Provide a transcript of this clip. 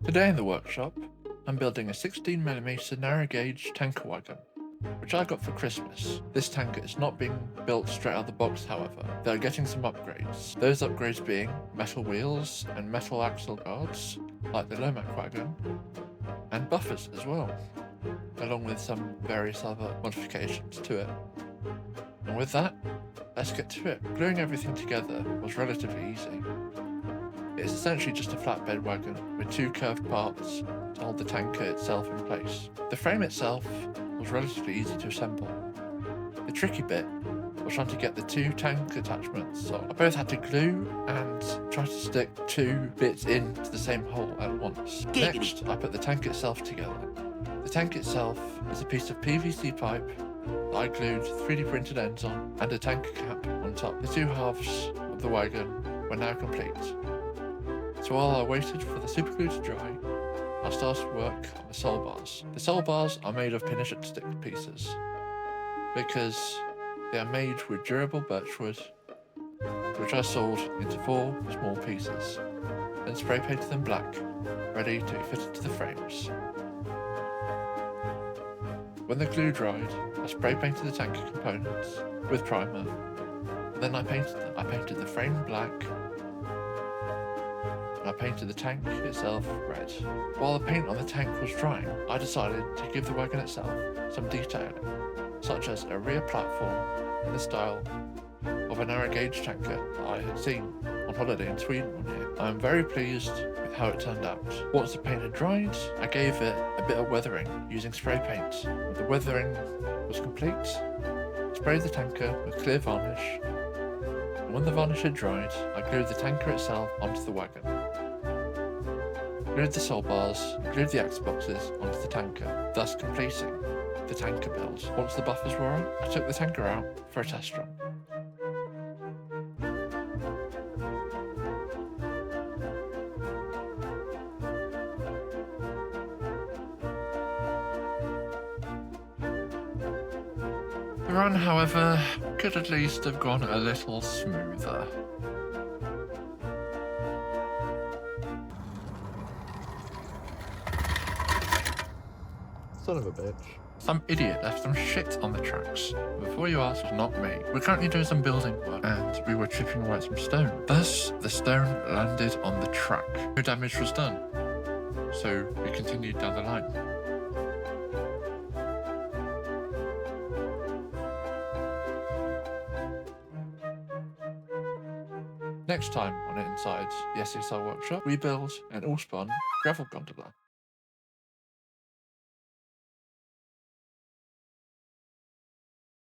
Today in the workshop, I'm building a 16mm narrow gauge tanker wagon, which I got for Christmas. This tanker is not being built straight out of the box, however. They are getting some upgrades. Those upgrades being metal wheels and metal axle guards, like the Lomac wagon, and buffers as well, along with some various other modifications to it. And with that, let's get to it. Gluing everything together was relatively easy. It's essentially just a flatbed wagon with two curved parts to hold the tanker itself in place. The frame itself was relatively easy to assemble. The tricky bit was trying to get the two tank attachments on. I both had to glue and try to stick two bits into the same hole at once. Next, I put the tank itself together. The tank itself is a piece of PVC pipe that I glued 3D printed ends on and a tanker cap on top. The two halves of the wagon were now complete. So while I waited for the superglue to dry, I started work on the sole bars. The sole bars are made of pinish and stick pieces because they are made with durable birchwood, which I sawed into 4 small pieces, then spray painted them black, ready to be fitted to the frames. When the glue dried, I spray painted the tanker components with primer, and then I painted them. I painted the frame black, and I painted the tank itself red. While the paint on the tank was drying, I decided to give the wagon itself some detailing, such as a rear platform in the style of a narrow gauge tanker that I had seen on holiday in Sweden one year. I am very pleased with how it turned out. Once the paint had dried, I gave it a bit of weathering using spray paint. When the weathering was complete, I sprayed the tanker with clear varnish, and when the varnish had dried, I glued the tanker itself onto the wagon. Glued the sole bars, glued the axle boxes onto the tanker, thus completing the tanker build. Once the buffers were on, I took the tanker out for a test run. The run, however, could at least have gone a little smoother. Son of a bitch. Some idiot left some shit on the tracks. Before you ask, it's not me. We're currently doing some building work, and we were chipping away at some stone. Thus, the stone landed on the track. No damage was done, so we continued down the line. Next time on Inside the S.E.S.R workshop, we build an all-spun gravel gondola.